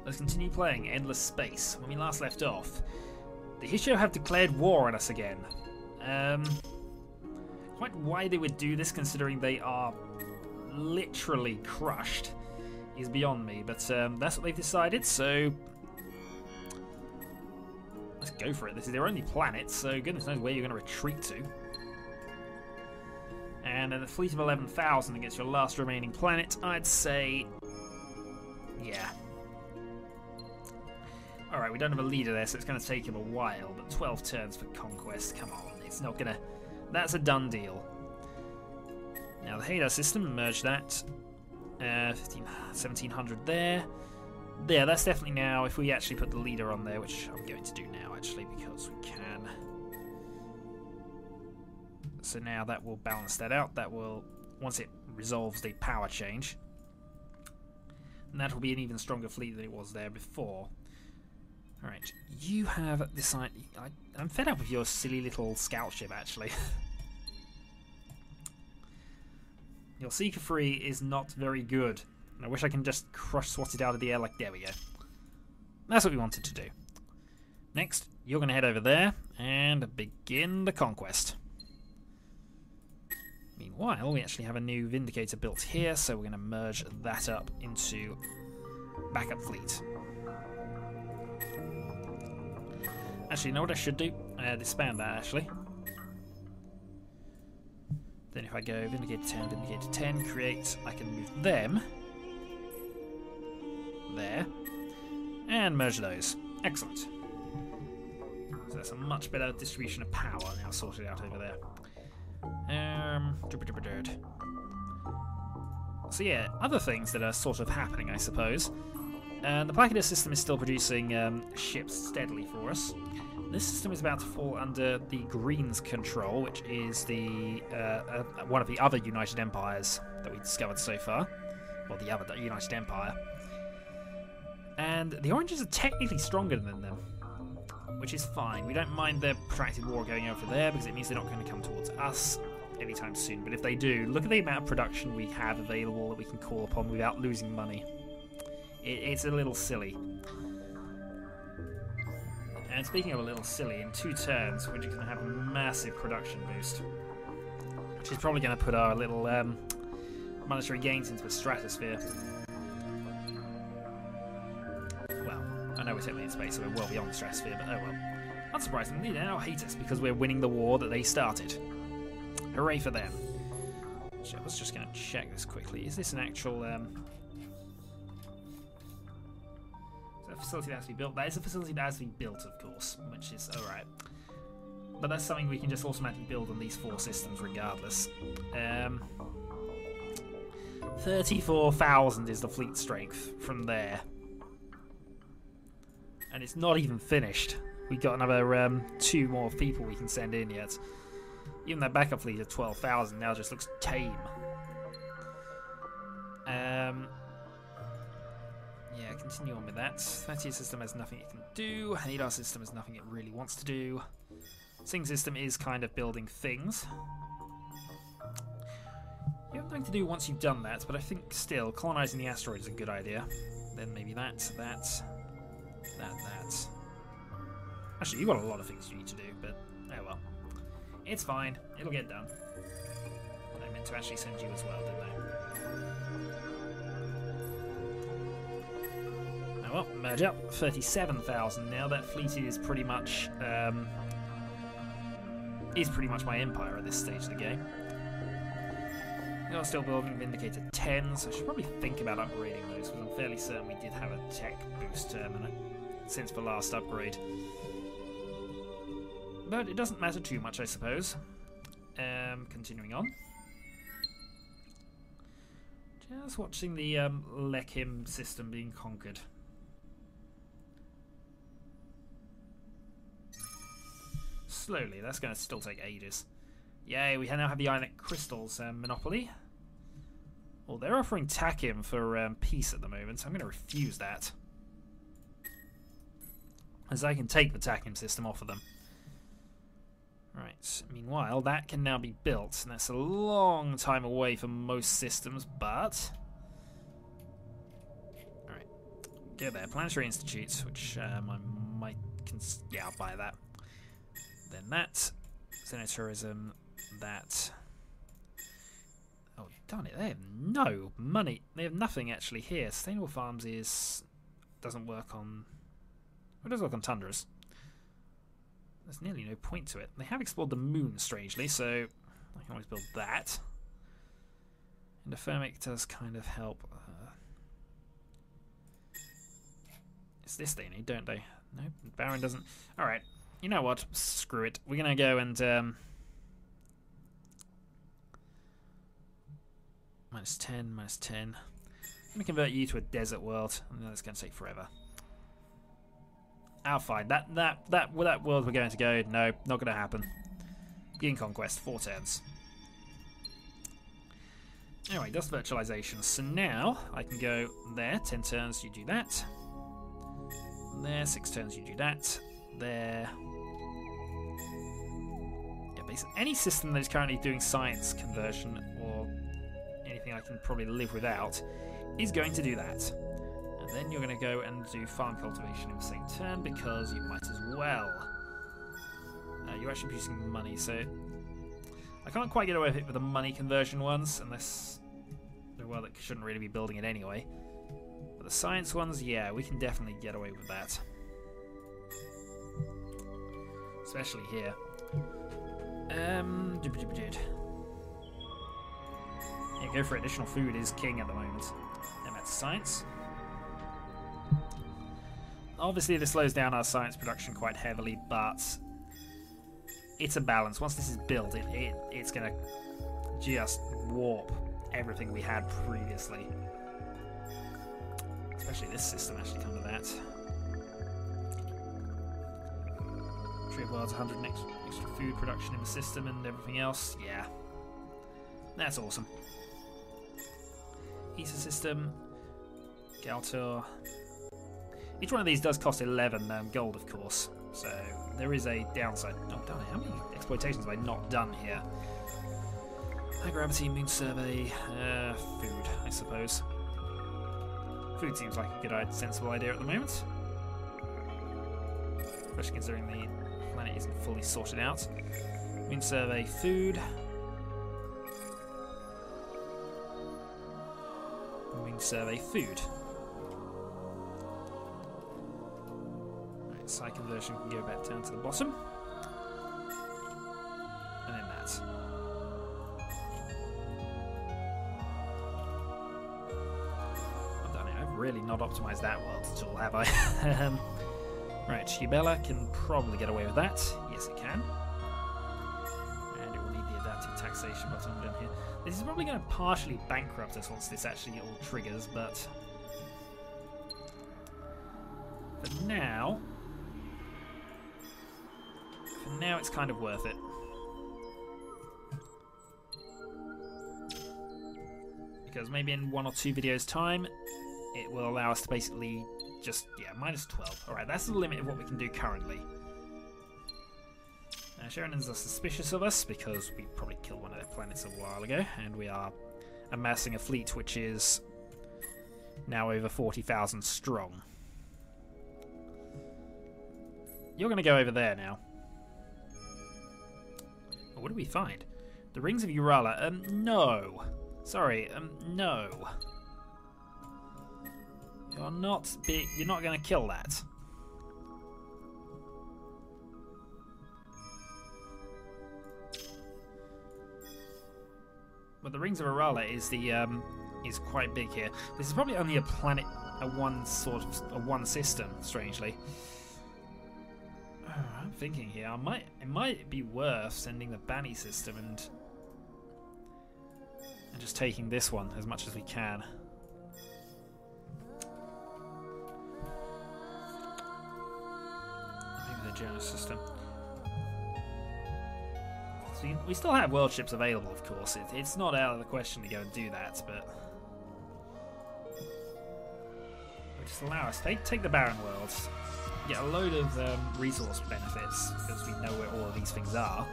let's continue playing Endless Space. When we last left off, the Hisho have declared war on us again. Quite why they would do this, considering they are literally crushed, is beyond me. But that's what they've decided, so let's go for it. This is their only planet, so goodness knows where you're going to retreat to. And a fleet of 11,000 against your last remaining planet, I'd say, yeah. Alright, we don't have a leader there, so it's going to take him a while, but 12 turns for conquest, come on, it's not going to... That's a done deal. Now, the Hadar system, merge that. 1,700 there. There, that's definitely now, if we actually put the leader on there, which I'm going to do now, actually, because we can. So now that will balance that out. That will, once it resolves the power change, and that will be an even stronger fleet than it was there before. Alright, you have decided... I'm fed up with your silly little scout ship, actually. Your Seeker Free is not very good. And I wish I can just swat it out of the air like... There we go. That's what we wanted to do. Next, you're going to head over there and begin the conquest. Meanwhile, we actually have a new Vindicator built here, so we're going to merge that up into backup fleet. Actually, you know what I should do? Disband that, actually. Then if I go Vindicator 10, create, I can move them there, and merge those. Excellent. So that's a much better distribution of power now sorted out over there. So yeah, other things that are sort of happening, I suppose. The Placidus system is still producing ships steadily for us. This system is about to fall under the Greens' control, which is the one of the other United Empires that we discovered so far. Well, the other United Empire. And the Oranges are technically stronger than them, which is fine. We don't mind their protracted war going over there, because it means they're not going to come towards us anytime soon. But if they do, look at the amount of production we have available that we can call upon without losing money. It's a little silly. And speaking of a little silly, in 2 turns, we're just going to have a massive production boost, which is probably going to put our little monetary gains into the stratosphere. Well, I know we're technically in space, so we're well beyond the stratosphere, but oh well. Unsurprisingly, they now hate us because we're winning the war that they started. Hooray for them. So I was just going to check this quickly. Is this an actual... facility that has to be built? That is a facility that has to be built, of course, which is alright. But that's something we can just automatically build on these 4 systems regardless. 34,000 is the fleet strength from there. And it's not even finished. We got another 2 more people we can send in yet. Even that backup fleet of 12,000 now just looks tame. Yeah, continue on with that. 30 system has nothing it can do. Hadar system has nothing it really wants to do. Sing system is kind of building things. You have nothing to do once you've done that, but I think still colonizing the asteroid is a good idea. Then maybe that. Actually, you've got a lot of things you need to do, but oh well. It's fine. It'll get done. I meant to actually send you as well, didn't I? Well, merge up. 37,000 now. That fleet is pretty much my empire at this stage of the game. You're still building Vindicator 10, so I should probably think about upgrading those, because I'm fairly certain we did have a tech boost since the last upgrade. But it doesn't matter too much, I suppose. Continuing on. Just watching the Lekhim system being conquered. Slowly, that's going to still take ages. Yay, we now have the Ionic Crystals monopoly. Well, they're offering Takim for peace at the moment, so I'm going to refuse that. As I can take the Takim system off of them. Right, meanwhile, that can now be built, and that's a long time away for most systems, but... Alright, Go there. Planetary Institute, which I might... yeah, I'll buy that. Then that. Xenotourism. That. Oh, darn it. They have no money. They have nothing actually here. Sustainable Farms doesn't work on... It does work on tundras. There's nearly no point to it. They have explored the moon, strangely, so I can always build that. Endothermic does kind of help. It's this they need, don't they? No, Baron doesn't. Alright, you know what? Screw it. We're going to go and... minus 10, minus 10. I'm going to convert you to a desert world, and that's going to take forever. Oh, fine. That world we're going to go, no, not going to happen. Begin conquest, 4 turns. Anyway, that's virtualization. So now I can go there, 10 turns, you do that. There, 6 turns, you do that. There. Yeah, basically any system that is currently doing science conversion or anything I can probably live without is going to do that. And then you're going to go and do farm cultivation in the same turn because you might as well. You're actually producing money, so I can't quite get away with it with the money conversion ones, unless, well, that shouldn't really be building it anyway. But the science ones, yeah, we can definitely get away with that. Especially here. Yeah, go for it. Additional food is king at the moment. And that's science. Obviously, this slows down our science production quite heavily, but it's a balance. Once this is built, it's going to just warp everything we had previously. Especially this system actually come to that. Tree of Worlds, 100 extra food production in the system and everything else. Yeah. That's awesome. ESA system. Galtor. Each one of these does cost 11 gold, of course. So there is a downside. Oh, darn it. How many exploitations have I not done here? High gravity, moon survey, food, I suppose. Food seems like a good, sensible idea at the moment. Especially considering the planet isn't fully sorted out. Moon survey, food. Moon survey, food. Right, side conversion can go back down to the bottom. And then that. I've really not optimised that world at all, have I? Right, Shibella can probably get away with that. Yes, it can. And it will need the adaptive taxation button down here. This is probably going to partially bankrupt us once this actually all triggers, but for now it's kind of worth it. Because maybe in 1 or 2 videos' time, it will allow us to basically just, yeah, minus 12. Alright, that's the limit of what we can do currently. Sheridans are suspicious of us because we probably killed one of their planets a while ago, and we are amassing a fleet which is now over 40,000 strong. You're going to go over there now. Oh, what do we find? The Rings of Urala. No. Sorry, no. You're not going to kill that. But the Rings of Urala is quite big here. This is probably only a planet, a one system, strangely. I'm thinking here, it might be worth sending the Bani system and just taking this one as much as we can. Maybe the Jonas system. So we still have world ships available, of course. It's not out of the question to go and do that, but just allow us take the barren worlds, get a load of resource benefits because we know where all of these things are.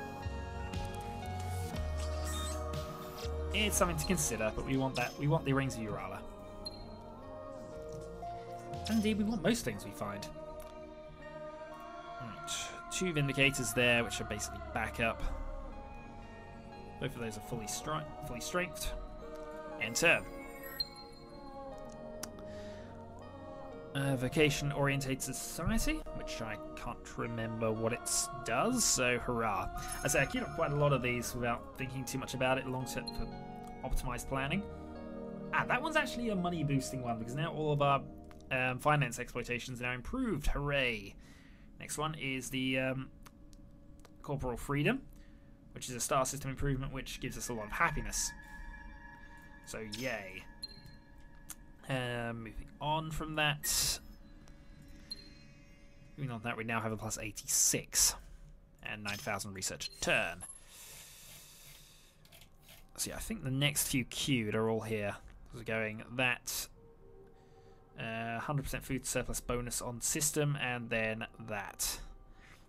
It's something to consider, but we want that. We want the Rings of Urala. And indeed, we want most things we find. Right, 2 Vindicators there, which are basically backup. Both of those are fully strengthed. Enter. Vocation-orientated society, which I can't remember what it does, so hurrah. I say I queued up quite a lot of these without thinking too much about it, long-term for optimized planning. Ah, that one's actually a money-boosting one, because now all of our finance exploitations are now improved. Hooray! Next one is the Corporal Freedom, which is a star system improvement which gives us a lot of happiness. So, yay. Moving on from that. Moving on from that, we now have a plus 86 and 9,000 research a turn. So yeah, I think the next few queued are all here. We're going that 100% food surplus bonus on system, and then that,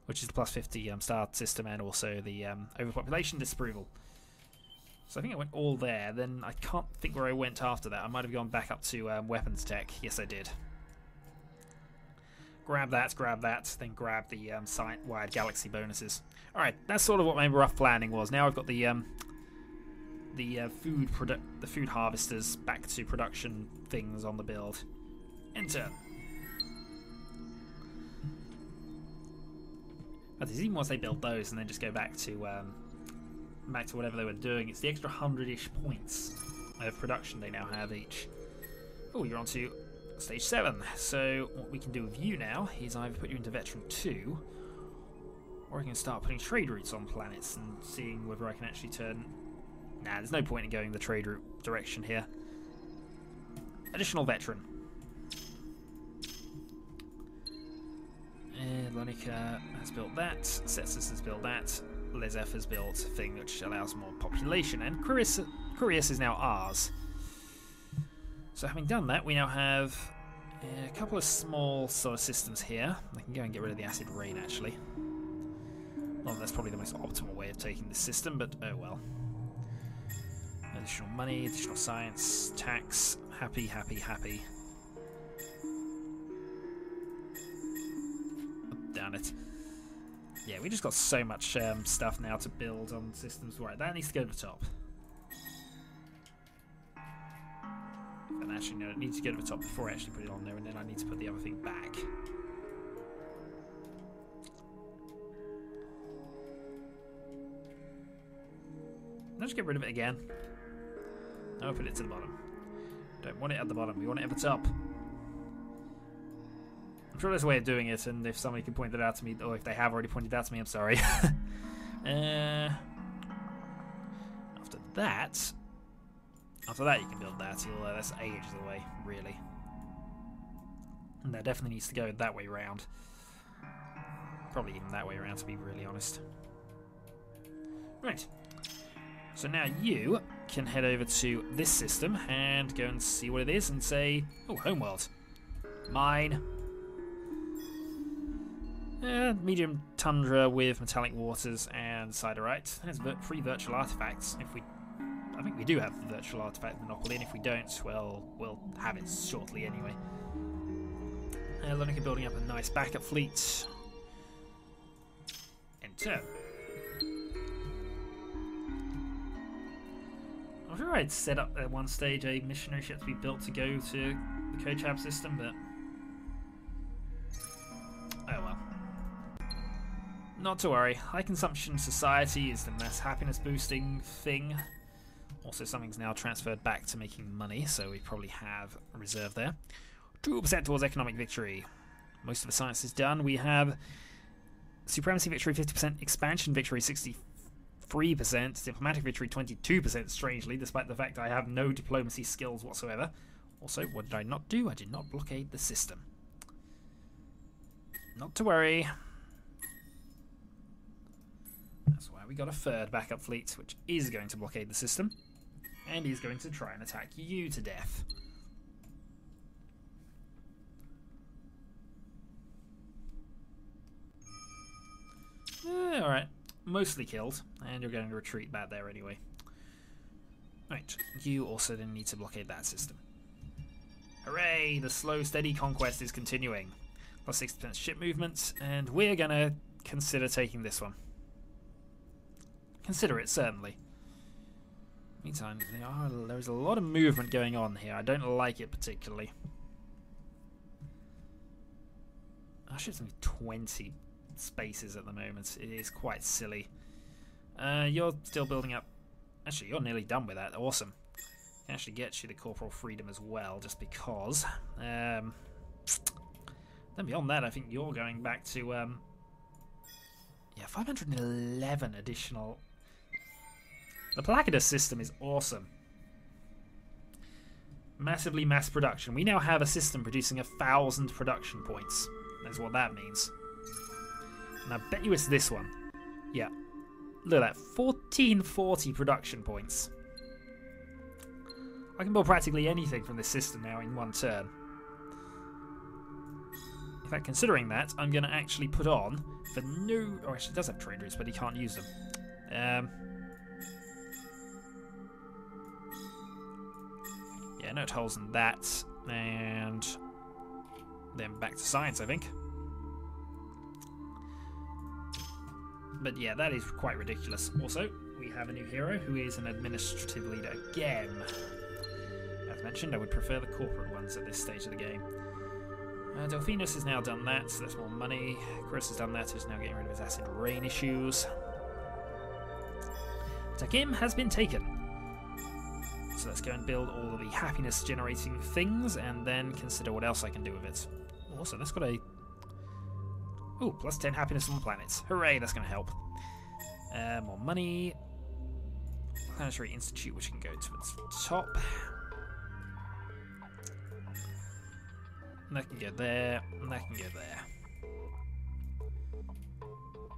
which is the plus 50 star system, and also the overpopulation disapproval. So I think I went all there. Then I can't think where I went after that. I might have gone back up to weapons tech. Yes, I did. Grab that, then grab the wired galaxy bonuses. Alright, that's sort of what my rough planning was. Now I've got the food harvesters back to production things on the build. Enter. But even once they build those and then just go back to whatever they were doing, it's the extra 100-ish points of production they now have each. Oh, you're on to stage 7. So what we can do with you now is either put you into Veteran 2, or I can start putting trade routes on planets and seeing whether I can actually turn... Nah, there's no point in going the trade route direction here. Additional Veteran. Lonica has built that, Setsus has built that, Lezef has built a thing which allows more population, and Curious is now ours. So having done that, we now have a couple of small solar systems here. I can go and get rid of the acid rain, actually. Well, that's probably the most optimal way of taking this system, but oh well. Additional money, additional science, tax, happy, happy, happy. Oh, damn it. Yeah, we just got so much stuff now to build on systems. Right, that needs to go to the top. And actually, no, it needs to go to the top before I actually put it on there, and then I need to put the other thing back. I'll just get rid of it again. No, put it to the bottom. Don't want it at the bottom, we want it at the top. I'm sure there's a way of doing it, and if somebody can point that out to me, or if they have already pointed out to me, I'm sorry. After that you can build that. That's ages away, really. And that definitely needs to go that way round. Probably even that way around, to be really honest. Right. So now you can head over to this system and go and see what it is and say, oh, homeworld. Mine. Medium tundra with metallic waters and siderite. Has 3 virtual artifacts. I think we do have the virtual artifact monopoly, and if we don't, well, we'll have it shortly anyway. Lonica building up a nice backup fleet. Enter. I'm sure I'd set up at one stage a missionary ship to be built to go to the Kochab system, but oh well. Not to worry. High consumption society is the mass happiness boosting thing. Also, something's now transferred back to making money, so we probably have a reserve there. 2% towards economic victory. Most of the science is done. We have supremacy victory 50%, expansion victory 63%, diplomatic victory 22%, strangely, despite the fact I have no diplomacy skills whatsoever. Also, what did I not do? I did not blockade the system. Not to worry. That's why we got a 3rd backup fleet, which is going to blockade the system, and is going to try and attack you to death. Alright, mostly killed, and you're going to retreat back there anyway. Right, you also then need to blockade that system. Hooray! The slow, steady conquest is continuing. Plus 60% ship movement, and we're going to consider taking this one. Consider it, certainly. Meantime, there's a lot of movement going on here. I don't like it particularly. Our ship's only 20 spaces at the moment. It is quite silly. You're still building up. Actually, you're nearly done with that. Awesome. Can actually get you the corporal freedom as well, just because. Then beyond that, I think you're going back to. Yeah, 511 additional. The Placidus system is awesome. Massively mass production. We now have a system producing 1,000 production points. That's what that means. And I bet you it's this one. Yeah. Look at that. 1440 production points. I can build practically anything from this system now in one turn. In fact, considering that, I'm going to actually put on for no... Oh, actually, it does have trade routes, but he can't use them. Yeah, note holes in that. And then back to science, I think. But yeah, that is quite ridiculous. Also, we have a new hero who is an administrative leader again. As mentioned, I would prefer the corporate ones at this stage of the game. Delphinus has now done that, so that's more money. Chris has done that, so he's now getting rid of his acid rain issues. Takim has been taken. So let's go and build all of the happiness generating things and then consider what else I can do with it. Also, that's got a... Ooh, plus 10 happiness on the planets. Hooray, that's going to help. More money. Planetary Institute, which can go to its top. And that can go there, and that can go there.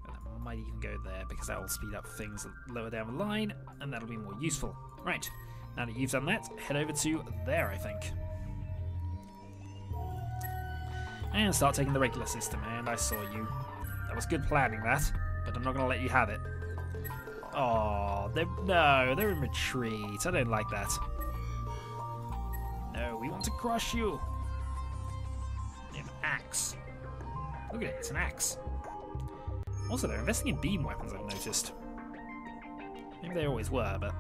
And that might even go there, because that will speed up things lower down the line, and that'll be more useful. Right, now that you've done that, head over to there, I think. And start taking the regular system, and I saw you. That was good planning, that, but I'm not going to let you have it. Oh, they're in retreat. I don't like that. No, we want to crush you. An axe. Look at it, it's an axe. Also, they're investing in beam weapons, I've noticed. Maybe they always were, but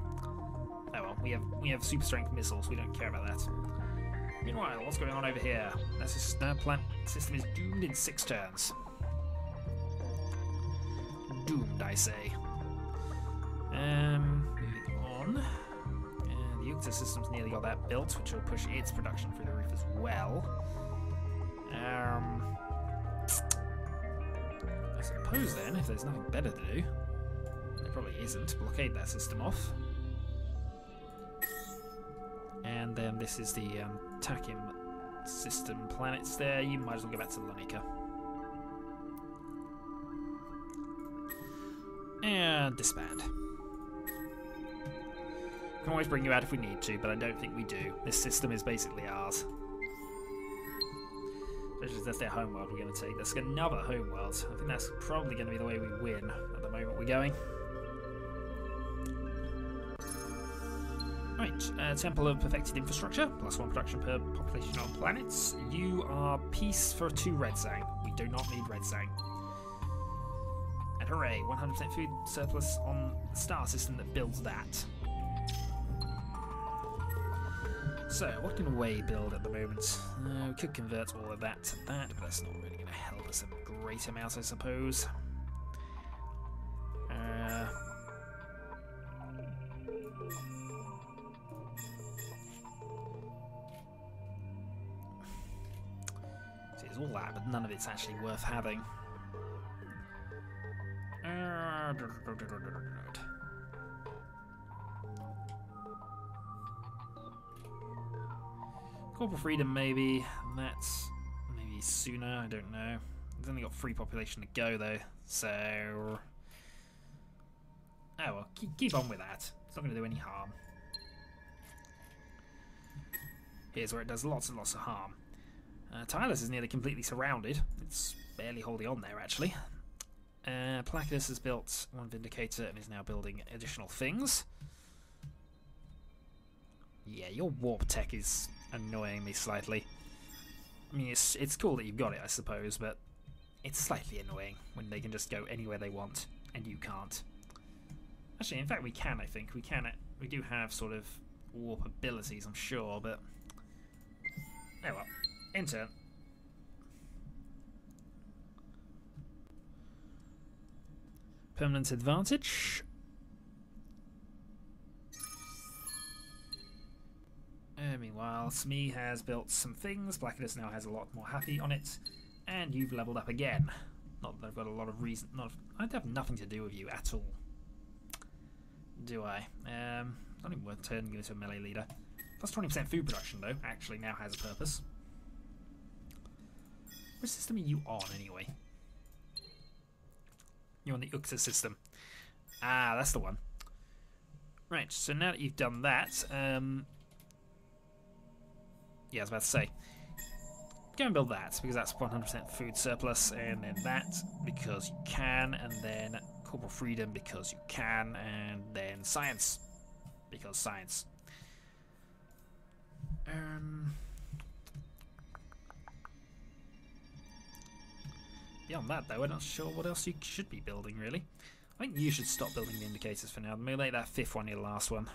oh well. We have super strength missiles. We don't care about that. Meanwhile, what's going on over here? This plant system is doomed in 6 turns. Doomed, I say. Moving on. The Yucta system's nearly got that built, which will push its production through the roof as well. I suppose then, if there's nothing better to do, there probably isn't, blockade that system off. And then this is the Takim system planets there. You might as well go back to Lonica. And disband. Can always bring you out if we need to, but I don't think we do. This system is basically ours. Especially that's their homeworld we're going to take. That's another homeworld. I think that's probably going to be the way we win at the moment we're going. Right, Temple of Perfected Infrastructure, +1 production per population on planets. You are peace for 2 red zang. We do not need red zang. And hooray, 100% food surplus on the star system that builds that. So, what can we build at the moment? We could convert all of that to that, but that's not really going to help us a great amount, I suppose. See, it's all that, but none of it's actually worth having. Corporal freedom, maybe. That's maybe sooner. I don't know. It's only got 3 population to go, though. So, oh well, keep on with that. It's not going to do any harm. Here's where it does lots and lots of harm. Tylus is nearly completely surrounded. It's barely holding on there, actually. Placidus has built 1 Vindicator and is now building additional things. Yeah, your warp tech is annoying me slightly. I mean, it's cool that you've got it, I suppose, but it's slightly annoying when they can just go anywhere they want and you can't. Actually, in fact, we can. I think we can. We do have sort of warp abilities, I'm sure, but oh well. In turn. Permanent advantage. Meanwhile, Smee has built some things. Blacklist now has a lot more happy on it, and you've leveled up again. Not that I've got a lot of reason. I'd have nothing to do with you at all, do I? Not even worth turning you into a melee leader. Plus 20% food production, though, actually now has a purpose. Which system are you on, anyway? You're on the Uxa system. Ah, that's the one. Right, so now that you've done that, yeah, I was about to say, go and build that, because that's 100% food surplus, and then that, because you can, and then corporal freedom, because you can, and then science, because science. Beyond that, though, I'm not sure what else you should be building, really. I think you should stop building the indicators for now. We'll make that fifth one your last one.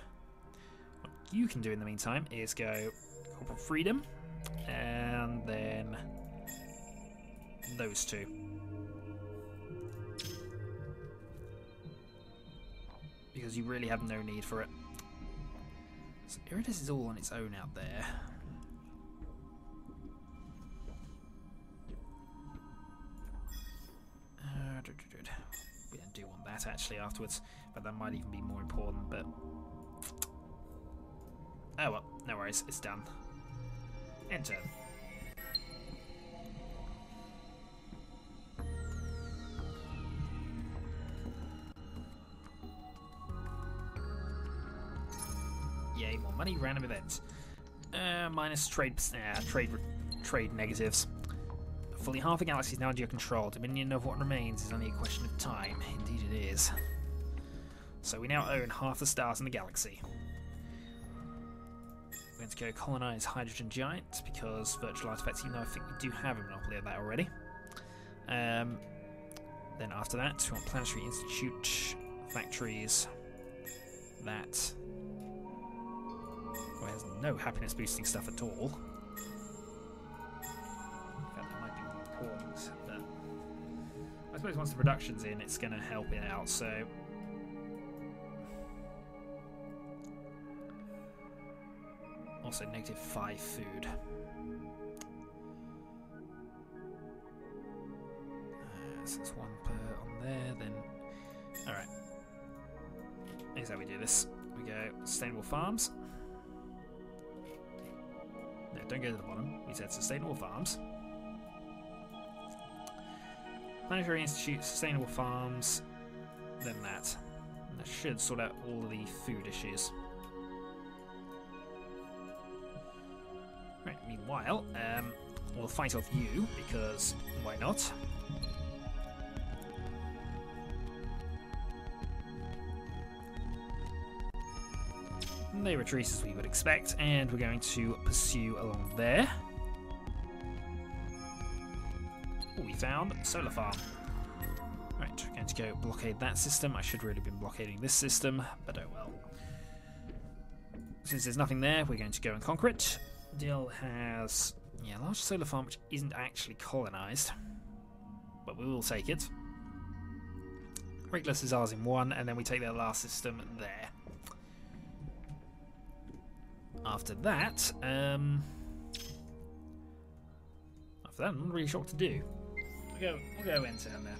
What you can do in the meantime is go corporal freedom, and then those two. Because you really have no need for it. So Iridus is all on its own out there. We don't do want that actually afterwards, but that might even be more important, but oh well, no worries, it's done. Enter. Yay, more money, random events. Minus trade negatives. Fully half the galaxy is now under your control. Dominion of what remains is only a question of time. Indeed it is. So we now own half the stars in the galaxy. We're going to go colonize Hydrogen Giant, because virtual artifacts, even though I think we do have a monopoly of that already. Then after that, we want Planetary Institute, factories, that. Well, there's no happiness boosting stuff at all. Important, but I suppose once the production's in, it's going to help it out. So also -5 food. So there's one per on there. Then all right. Here's how we do this. We go sustainable farms. No, don't go to the bottom. We said sustainable farms. Planetary Institute, sustainable farms, then that. And that should sort out all the food issues. Right, meanwhile, we'll fight off you, because why not? And they retreat as we would expect, and we're going to pursue along there. We found solar farm. Right, we're going to go blockade that system. I should really have been blockading this system, but oh well. Since there's nothing there, we're going to go and conquer it. Dill has a large solar farm which isn't actually colonized, but we will take it. Reckless is ours in one, and then we take their last system there. After that, I'm not really sure what to do. We'll go in turn there.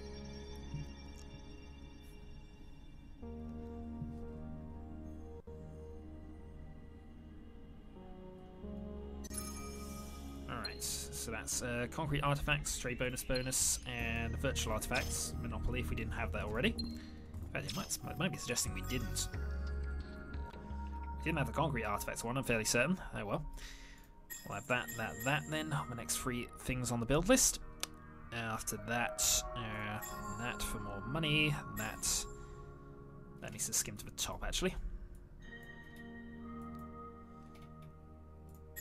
Alright, so that's concrete artifacts, trade bonus, and virtual artifacts. Monopoly if we didn't have that already. In fact, it might be suggesting we didn't. We didn't have the concrete artifacts one, I'm fairly certain. Oh well. We'll have that then. The next 3 things on the build list. After that, that for more money. That needs to skim to the top, actually.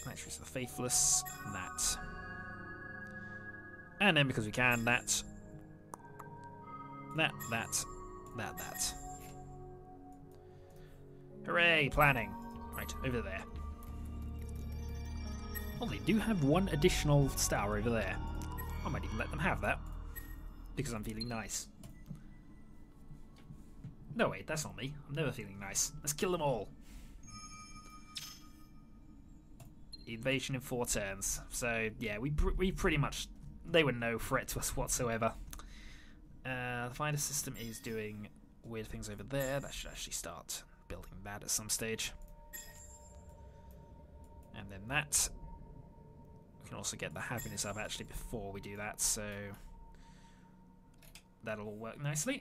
Electricity of the Faithless, that. And then because we can, that. Hooray, planning. Right, over there. Well, they do have one additional star over there. I might even let them have that. Because I'm feeling nice. No, wait, that's not me. I'm never feeling nice. Let's kill them all. Invasion in 4 turns. So, yeah, we pretty much... They were no threat to us whatsoever. The finder system is doing weird things over there. That should actually start building that at some stage. And then that. We can also get the happiness up actually before we do that, so that'll all work nicely.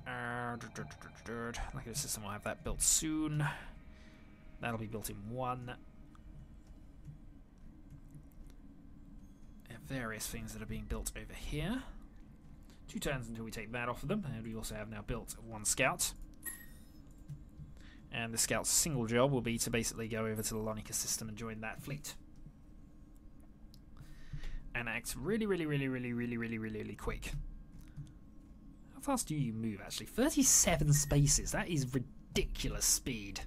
Like the system will have that built soon. That'll be built in 1. And various things that are being built over here. 2 turns until we take that off of them, and we also have now built 1 scout. And the scout's single job will be to basically go over to the Lonica system and join that fleet. And act really quick. How fast do you move, actually? 37 spaces. That is ridiculous speed.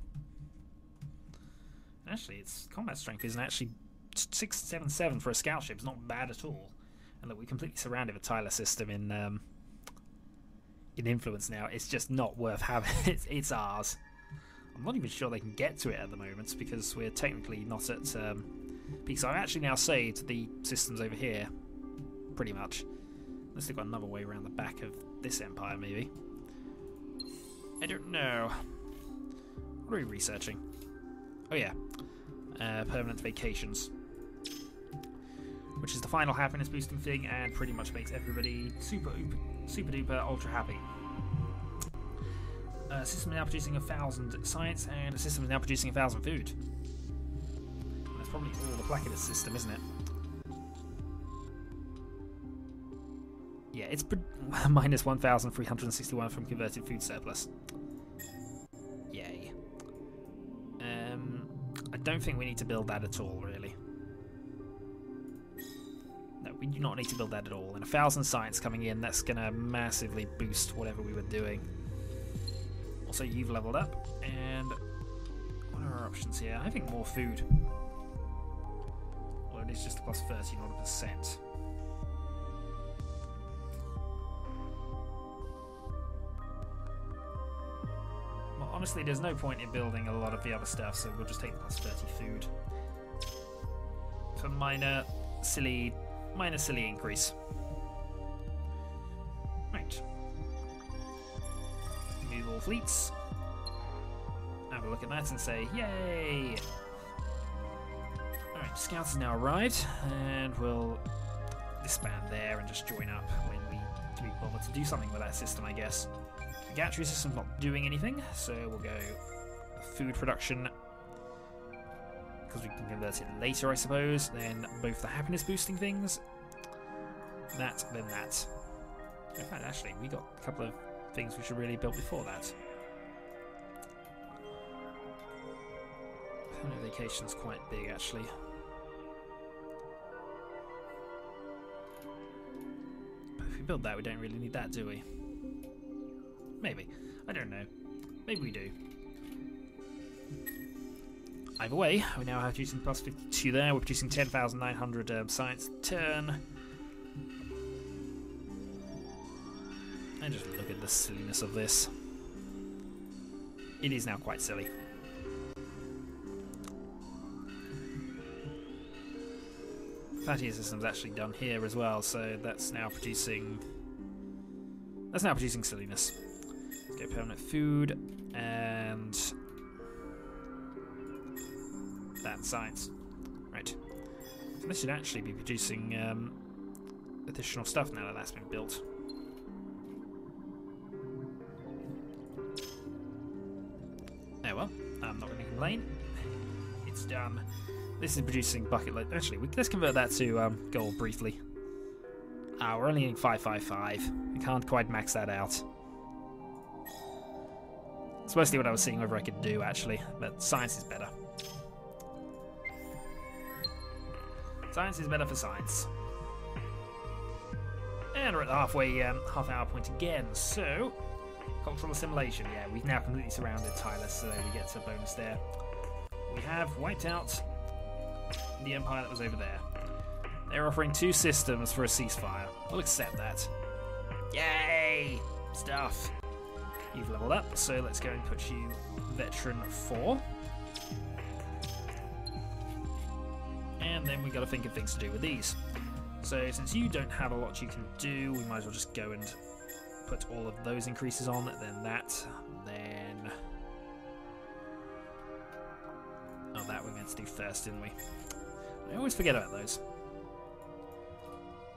Actually, its combat strength isn't actually 677 for a scout ship. It's not bad at all. And look, we completely surrounded the Tyler system in Influence now. It's just not worth having. It's ours. I'm not even sure they can get to it at the moment because we're technically not at peak. So I've actually now saved the systems over here, pretty much. Unless they've got another way around the back of this empire, maybe. I don't know. What are we researching? Oh yeah, permanent vacations. Which is the final happiness boosting thing and pretty much makes everybody super duper ultra happy. A system is now producing 1,000 science and a system is now producing 1,000 food. And that's probably all the Placidus system, isn't it? Yeah, it's minus 1,361 from converted food surplus. Yay. I don't think we need to build that at all, really. No, we do not need to build that at all. And 1,000 science coming in, that's going to massively boost whatever we were doing. Also, you've leveled up. And what are our options here? I think more food. Well, it is just a plus 30, not a percent. Well, honestly, there's no point in building a lot of the other stuff, so we'll just take the plus 30 food. For minor silly increase. Right. Move all fleets. Have a look at that and say, yay! Alright, scouts have now arrived, and we'll disband there and just join up when we bother to do something with that system, I guess. The Gatry system's not doing anything, so we'll go food production. Because we can convert it later, I suppose. Then both the happiness boosting things. That, then that. In fact, actually, we got a couple of things we should really build before that. Permanent vacation's quite big, actually. But if we build that, we don't really need that, do we? Maybe. I don't know. Maybe we do. Either way, we now have producing plus 52 there. We're producing 10,900 science a turn. And just look at the silliness of this. It is now quite silly. Fatty system's actually done here as well, so that's now producing silliness. Let's go permanent food and that science. Right. So this should actually be producing additional stuff now that that's been built. Oh well, I'm not going to complain. It's done. This is producing bucket load. Actually, let's convert that to gold briefly. We're only getting 555. We can't quite max that out. It's mostly what I was seeing whether I could do, actually, but science is better. Science is better for science. And we're at the halfway half-hour point again. So, cultural assimilation. Yeah, we've now completely surrounded Tyler, so we get a bonus there. We have wiped out the empire that was over there. They're offering 2 systems for a ceasefire. We'll accept that. Yay! Stuff. You've leveled up, so let's go and put you Veteran 4. And then we've got to think of things to do with these. So since you don't have a lot you can do, we might as well just go and put all of those increases on, then that, then... Oh, that we're meant to do first, didn't we? I always forget about those.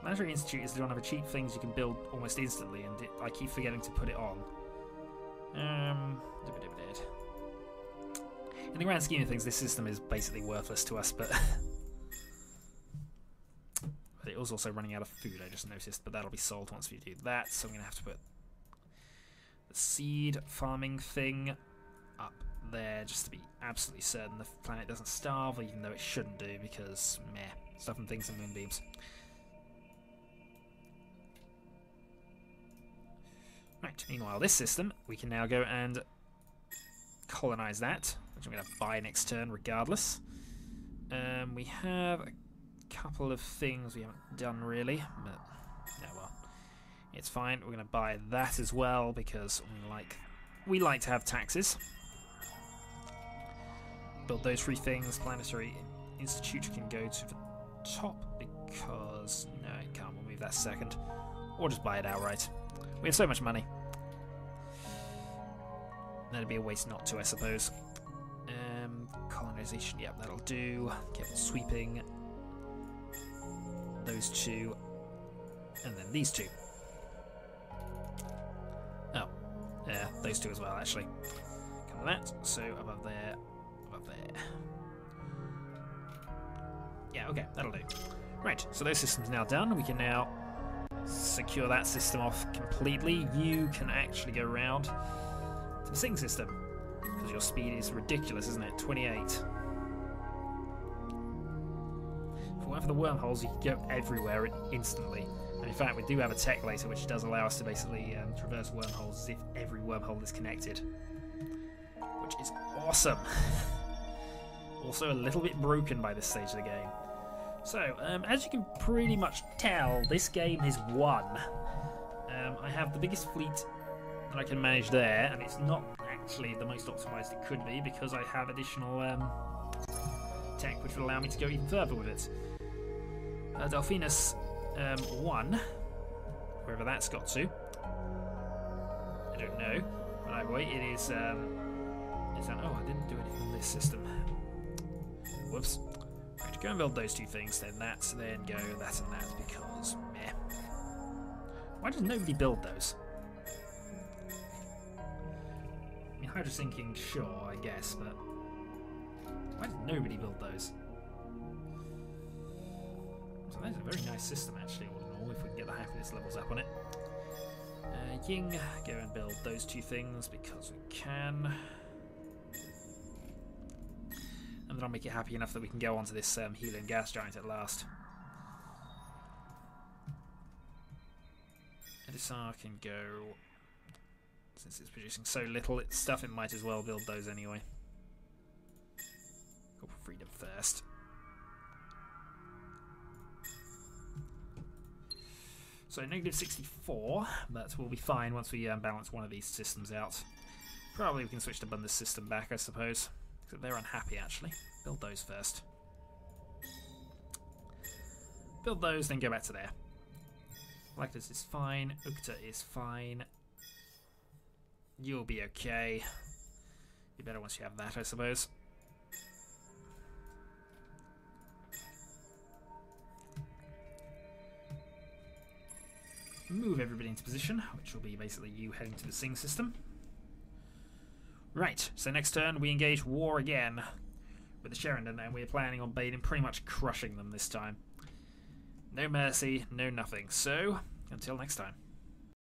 Military Institute is one of the cheap things you can build almost instantly, and I keep forgetting to put it on. In the grand scheme of things, this system is basically worthless to us, but it was also running out of food, I just noticed, but that'll be sold once we do that, so I'm going to have to put the seed farming thing up there just to be absolutely certain the planet doesn't starve, even though it shouldn't do, because meh, stuff and things and moonbeams. Right, meanwhile this system, we can now go and colonize that, which I'm going to buy next turn regardless. We have a couple of things we haven't done really, but yeah, well, it's fine. We're going to buy that as well because we like to have taxes. Build those 3 things. Planetary Institute can go to the top because no, it can't. We'll move that second, or just buy it outright. We have so much money. That'd be a waste not to, I suppose. Colonization, yep, that'll do. Careful sweeping. Those 2. And then these 2. Oh. Yeah, those 2 as well, actually. Come to that. So above there. Above there. Yeah, okay, that'll do. Right, so those systems now done. We can now secure that system off completely. You can actually go around to the Sing system. Because your speed is ridiculous, isn't it? 28. If it weren't for the wormholes, you could go everywhere instantly. And in fact, we do have a tech later which does allow us to basically traverse wormholes as if every wormhole is connected. Which is awesome. Also a little bit broken by this stage of the game. So, as you can pretty much tell, this game is won. I have the biggest fleet that I can manage there, and it's not actually the most optimized it could be because I have additional tech which will allow me to go even further with it. Delphinus 1, wherever that's got to. I don't know, but either way, it is. Oh, I didn't do anything on this system. Whoops. Right, go and build those 2 things, then that, then go that and that because meh. Why does nobody build those? I mean, hydrosinking, sure, I guess, but why did nobody build those? So that's a very nice system, actually, all in all, if we can get the happiness levels up on it. Ying, go and build those 2 things because we can. And then I'll make it happy enough that we can go on to this helium gas giant at last. Edisar can go, since it's producing so little stuff, it might as well build those anyway. Go for freedom first. So negative 64, but we'll be fine once we balance one of these systems out. Probably we can switch to Bunda's system back, I suppose. Except they're unhappy, actually. Build those first. Build those, then go back to there. Lactus is fine. Ukta is fine. You'll be okay. Be better once you have that, I suppose. Move everybody into position, which will be basically you heading to the Sing system. Right, so next turn we engage war again with the Sheredyn, and we're planning on pretty much crushing them this time. No mercy, no nothing. So, until next time.